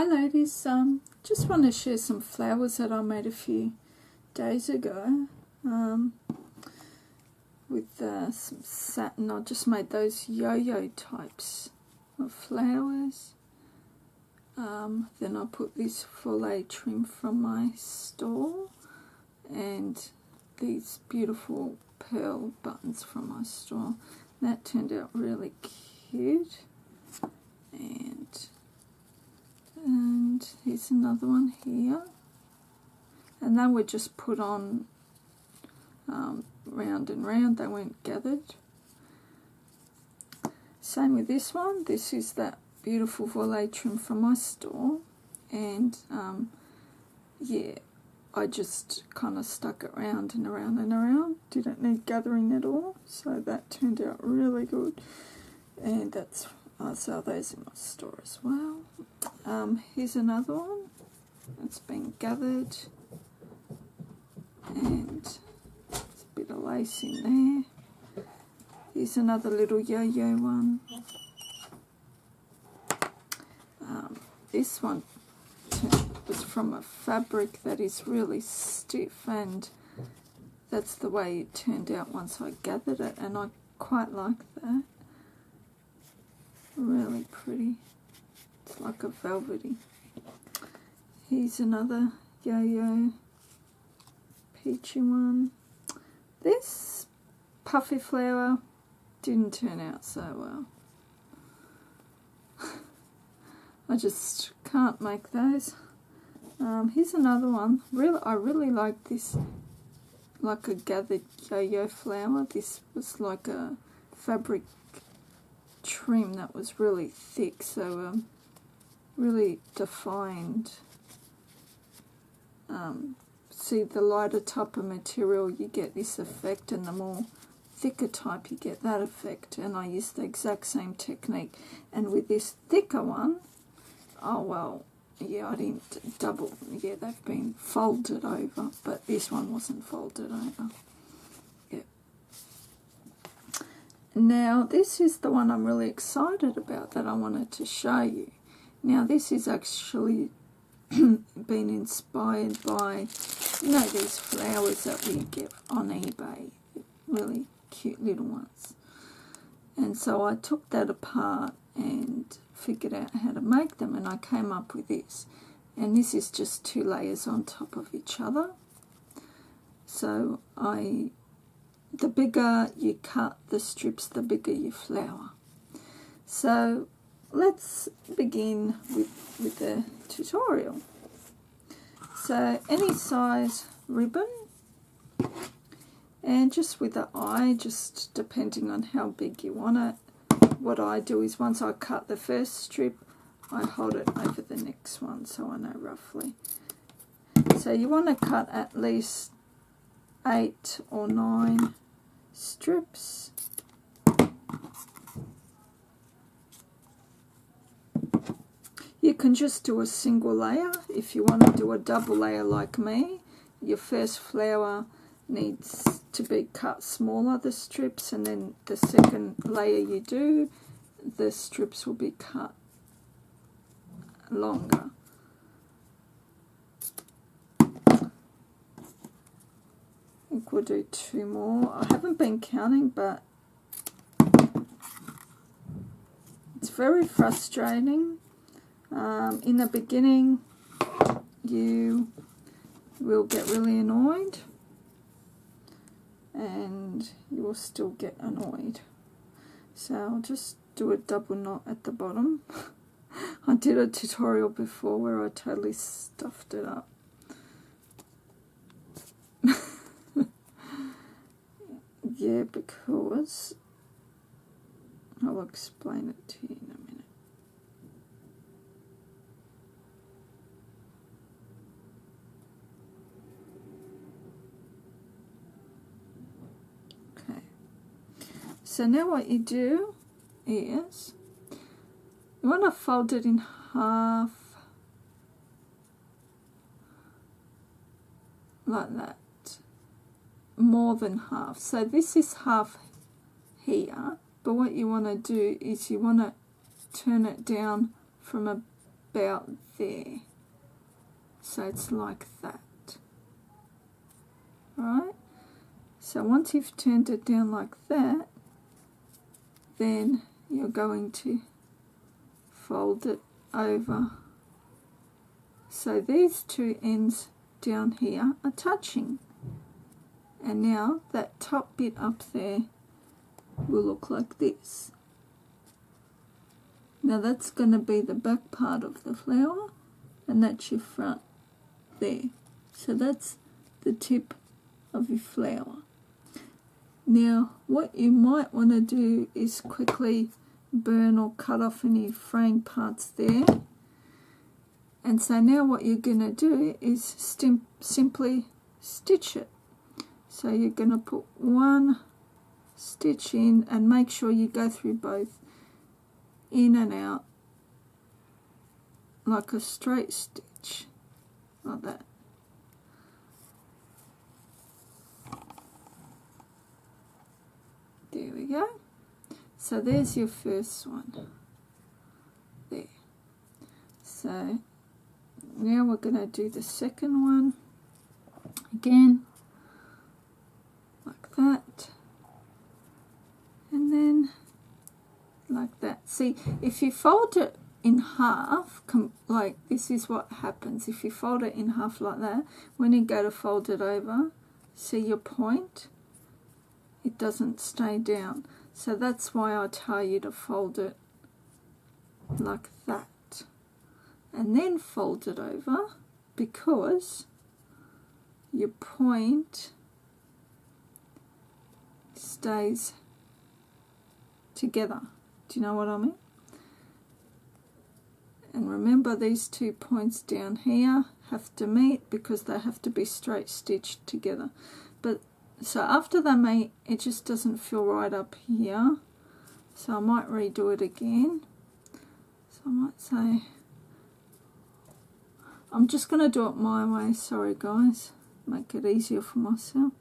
Hi ladies, just want to share some flowers that I made a few days ago with some satin. I just made those yo-yo types of flowers. Then I put this filet trim from my store and these beautiful pearl buttons from my store. That turned out really cute. And here's another one here, and they were just put on round and round, they weren't gathered. Same with this one. This is that beautiful filet trim from my store, and yeah, I just kind of stuck it round and around and around, didn't need gathering at all, so that turned out really good. And that's, I sell those in my store as well. Here's another one. It's been gathered, and there's a bit of lace in there. Here's another little yo-yo one. This one was from a fabric that is really stiff, and that's the way it turned out once I gathered it, and I quite like that. Really pretty. It's like a velvety. Here's another yo-yo peachy one. This puffy flower didn't turn out so well. I just can't make those. Here's another one. I really like this, like a gathered yo-yo flower. This was like a fabric trim that was really thick, so really defined. See, the lighter type of material you get this effect, and the more thicker type you get that effect, and I used the exact same technique. And with this thicker one, oh well, yeah, I didn't double, yeah, they've been folded over, but this one wasn't folded over. Yeah. Now this is the one I'm really excited about that I wanted to show you. Now this is actually been inspired by, you know, these flowers that we get on eBay, really cute little ones. And so I took that apart and figured out how to make them, and I came up with this. And this is just 2 layers on top of each other. So the bigger you cut the strips, the bigger your flower. So let's begin with the tutorial. So any size ribbon, and just with the eye, just depending on how big you want it. What I do is once I cut the first strip, I hold it over the next one so I know roughly. So you want to cut at least 8 or 9 strips. You can just do a single layer. If you want to do a double layer like me, your first flower needs to be cut smaller, the strips, and then the second layer you do, the strips will be cut longer. I think we'll do 2 more. I haven't been counting, but it's very frustrating. In the beginning, you will get really annoyed, and you will still get annoyed. So I'll just do a double knot at the bottom. I did a tutorial before where I totally stuffed it up. Yeah, because I'll explain it to you in a minute. So now what you do is you want to fold it in half like that, more than half. So this is half here, but what you want to do is you want to turn it down from about there. So it's like that. Right? So once you've turned it down like that, then you're going to fold it over. So these two ends down here are touching. And now that top bit up there will look like this. Now that's going to be the back part of the flower, and that's your front there. So that's the tip of your flower. Now what you might want to do is quickly burn or cut off any fraying parts there. And so now what you're going to do is simply stitch it. So you're going to put one stitch in and make sure you go through both, in and out, like a straight stitch, like that. There we go. So there's your first one. There. So now we're going to do the second one again, like that, and then like that. See, if you fold it in half, like this is what happens. If you fold it in half like that, when you go to fold it over, see your point? It doesn't stay down. So that's why I tell you to fold it like that. And then fold it over, because your point stays together. Do you know what I mean? And remember, these 2 points down here have to meet because they have to be straight stitched together. But so after they meet, it just doesn't feel right up here. So I might redo it again. So I might say, I'm just going to do it my way, sorry guys, make it easier for myself.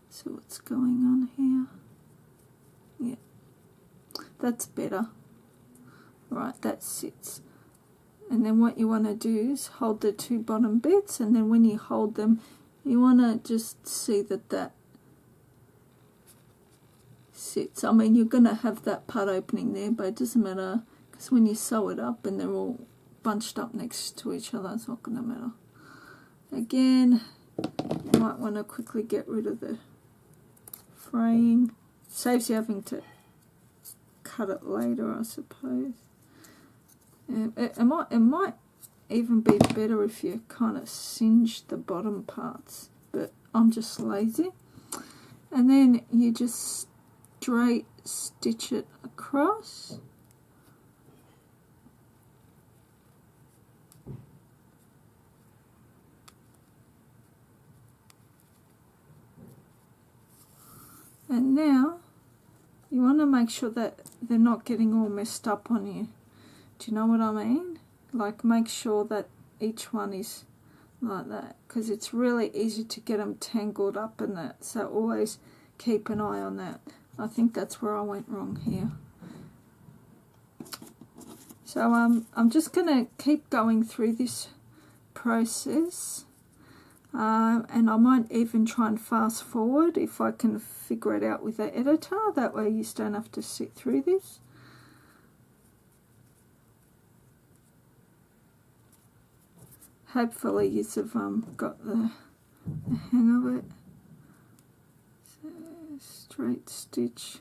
So what's going on here? Yeah, that's better. Right, that sits. And then what you want to do is hold the 2 bottom bits, and then when you hold them, you want to just see that that sits. I mean, you're going to have that part opening there, but it doesn't matter, because when you sew it up and they're all bunched up next to each other, it's not going to matter. Again, you might want to quickly get rid of the fraying. Saves you having to cut it later, I suppose. It might even be better if you kind of singe the bottom parts, but I'm just lazy. And then you just straight stitch it across. And now you want to make sure that they're not getting all messed up on you. Do you know what I mean? Like, make sure that each one is like that, because it's really easy to get them tangled up in that. So always keep an eye on that. I think that's where I went wrong here. So I'm just going to keep going through this process. And I might even try and fast forward if I can figure it out with the editor. That way you don't have to sit through this. Hopefully you've got the hang of it. So, straight stitch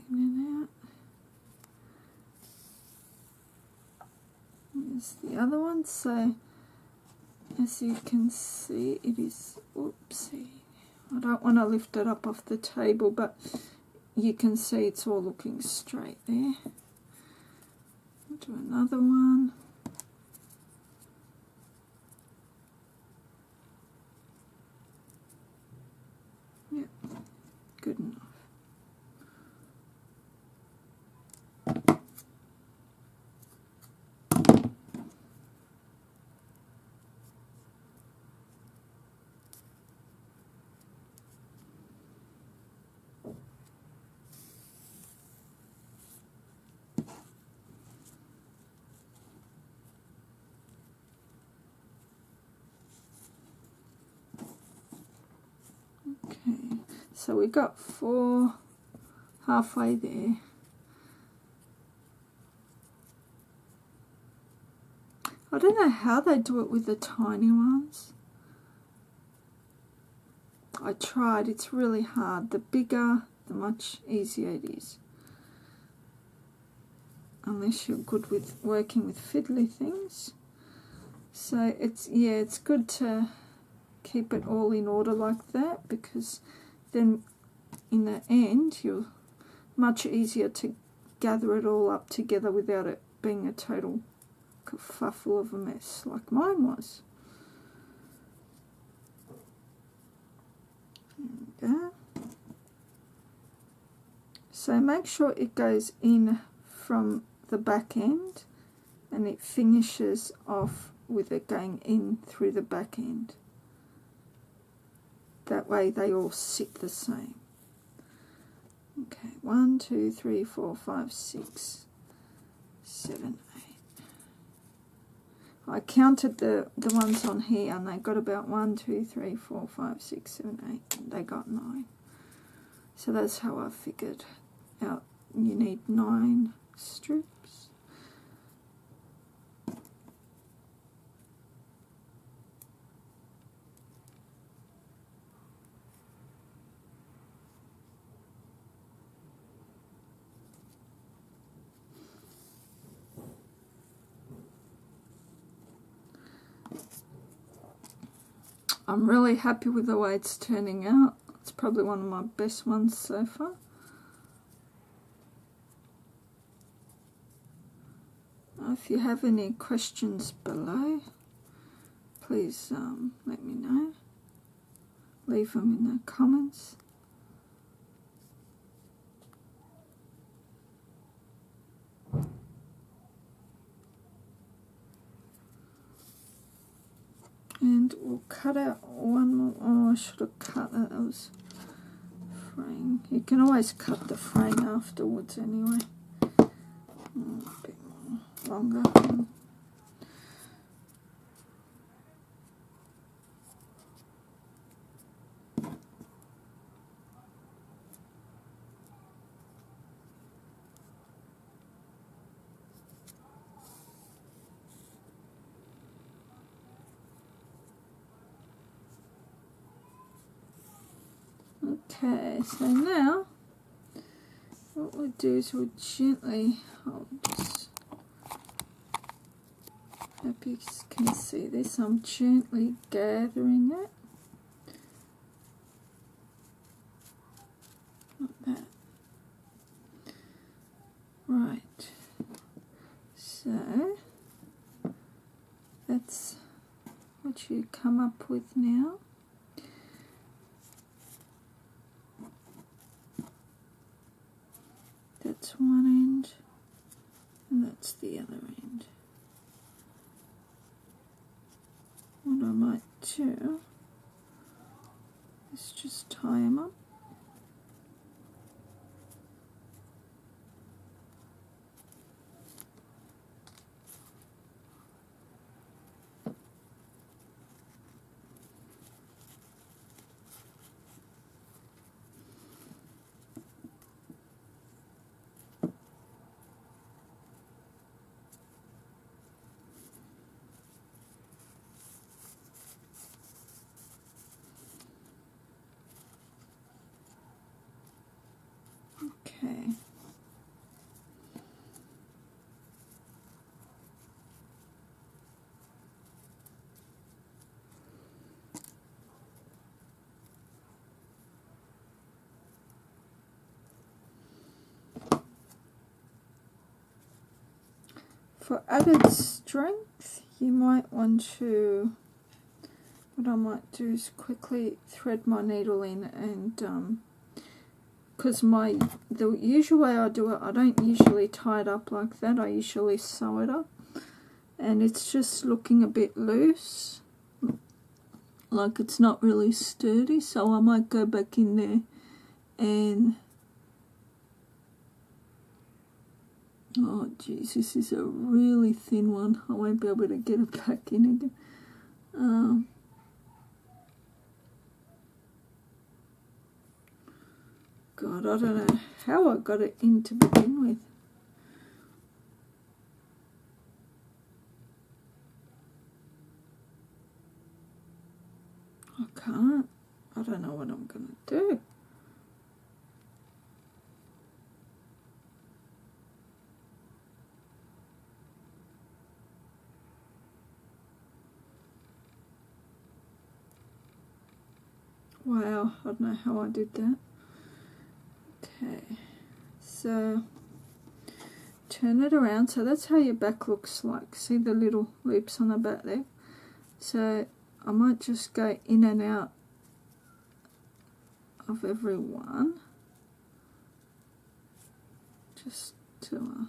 in and out. Here's the other one. So as you can see, it is, oopsie, I don't want to lift it up off the table, but you can see it's all looking straight there. Do another one. Yep, good enough. So we got 4 halfway there. I don't know how they do it with the tiny ones. I tried, it's really hard. The bigger, the much easier it is. Unless you're good with working with fiddly things. So it's, yeah, it's good to keep it all in order like that, because then in the end you're much easier to gather it all up together without it being a total kerfuffle of a mess like mine was. There we go. So make sure it goes in from the back end and it finishes off with it going in through the back end. That way they all sit the same. Okay, 1, 2, 3, 4, 5, 6, 7, 8. I counted the ones on here and they got about 1, 2, 3, 4, 5, 6, 7, 8. And they got 9. So that's how I figured out you need 9 strips. I'm really happy with the way it's turning out. It's probably one of my best ones so far. If you have any questions below, please let me know. Leave them in the comments. And we'll cut out one more. Oh, I should have cut that. That was fraying. You can always cut the frame afterwards anyway. A bit more longer. Okay, so now what we'll do is we'll gently, I'll just, hope you can see this, I'm gently gathering it, like that. Right, so that's what you come up with now. That's one end, and that's the other end. What I might do is just tie them up. Okay. For added strength, you might want to, what I might do is quickly thread my needle in, and because the usual way I do it, I don't usually tie it up like that, I usually sew it up, and it's just looking a bit loose, like it's not really sturdy, so I might go back in there and, oh geez, this is a really thin one, I won't be able to get it back in again. God, I don't know how I got it in to begin with. I can't. I don't know what I'm going to do. Wow, I don't know how I did that. Okay, so turn it around. So that's how your back looks like. See the little loops on the back there? So I might just go in and out of every one. Just to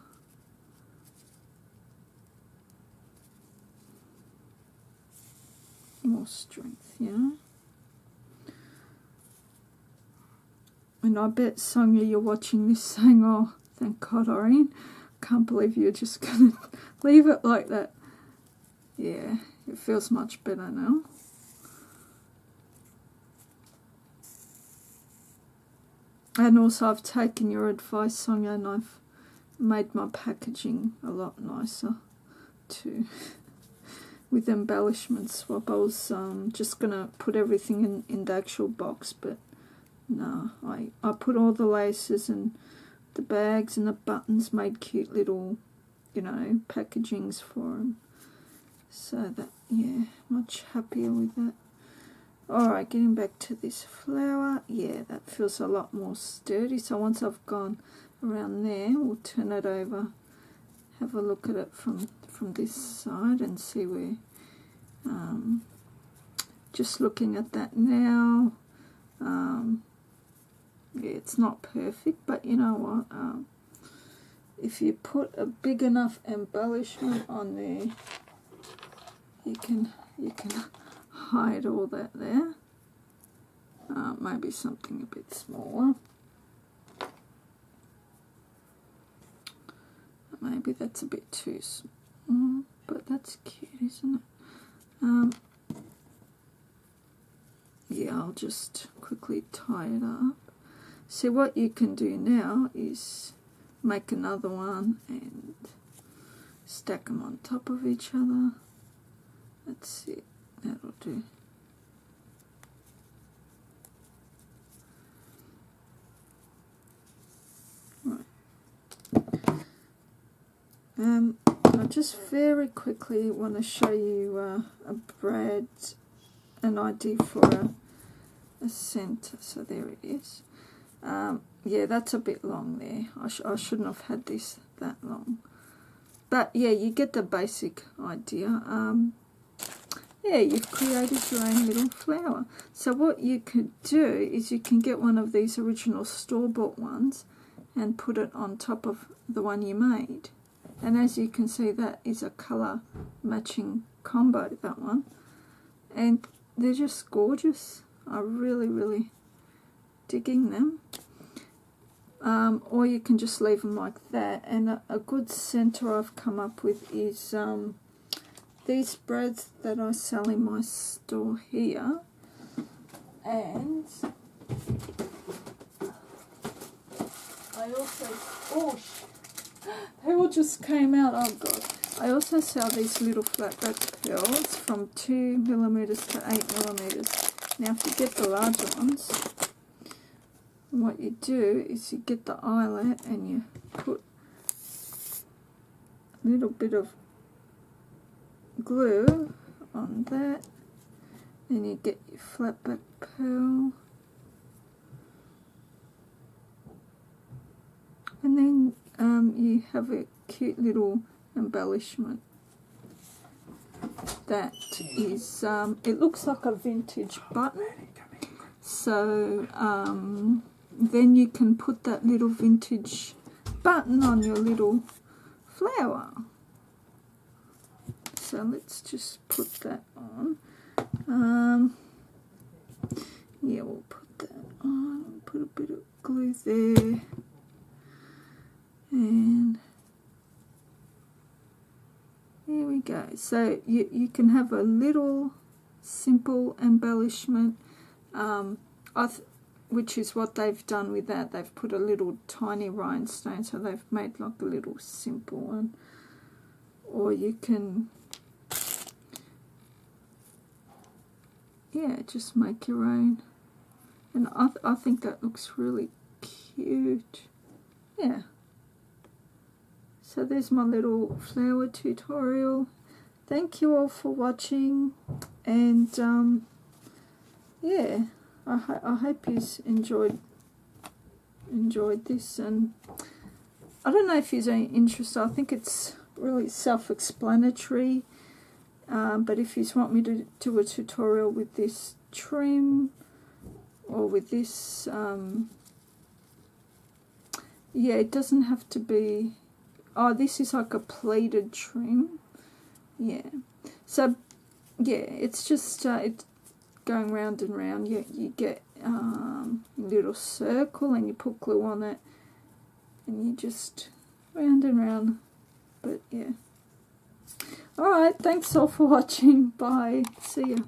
more strength, yeah. And I bet, Sonia, you're watching this saying, oh, thank God, Irene. Can't believe you're just going to leave it like that. Yeah, it feels much better now. And also I've taken your advice, Sonia, and I've made my packaging a lot nicer too. With embellishment swap. I was just going to put everything in the actual box, but no, I put all the laces and the bags and the buttons, made cute little, you know, packagings for them. So that, yeah, much happier with that. Alright, getting back to this flower. Yeah, that feels a lot more sturdy. So once I've gone around there, we'll turn it over, have a look at it from this side and see where, just looking at that now, yeah, it's not perfect, but you know what, if you put a big enough embellishment on there, you can hide all that there. Maybe something a bit smaller. Maybe that's a bit too small, but that's cute, isn't it? Yeah, I'll just quickly tie it up. So what you can do now is make another one and stack them on top of each other. That's it, that'll do. Right. I just very quickly want to show you an idea for a centre. So there it is. Yeah, that's a bit long there. I shouldn't have had this that long. But yeah, you get the basic idea. Yeah, you've created your own little flower. So what you could do is you can get one of these original store-bought ones and put it on top of the one you made. And as you can see, that is a colour matching combo, that one. And they're just gorgeous. I'm really, really digging them. Or you can just leave them like that. And a good centre I've come up with is these spreads that I sell in my store here. And I also, they all just came out, oh God. I also sell these little flat wrap pearls from 2mm to 8mm. Now if you get the larger ones, what you do is you get the eyelet and you put a little bit of glue on that, and you get your flat back pearl, and then you have a cute little embellishment that is, it looks like a vintage button. So then you can put that little vintage button on your little flower. So let's just put that on. Yeah, we'll put that on. Put a bit of glue there. And there we go. So you can have a little simple embellishment. which is what they've done with that. They've put a little tiny rhinestone, so they've made like a little simple one. Or you can, yeah, just make your own. And I think that looks really cute. Yeah. So there's my little flower tutorial. Thank you all for watching, and yeah, I hope you enjoyed this. And I don't know if you're interested. I think it's really self-explanatory, but if you want me to do a tutorial with this trim or with this, yeah, it doesn't have to be. Oh, this is like a pleated trim. Yeah. So, yeah, it's just it's going round and round. You get a little circle and you put glue on it, and you just round and round. But yeah. All right. Thanks all for watching. Bye. See ya.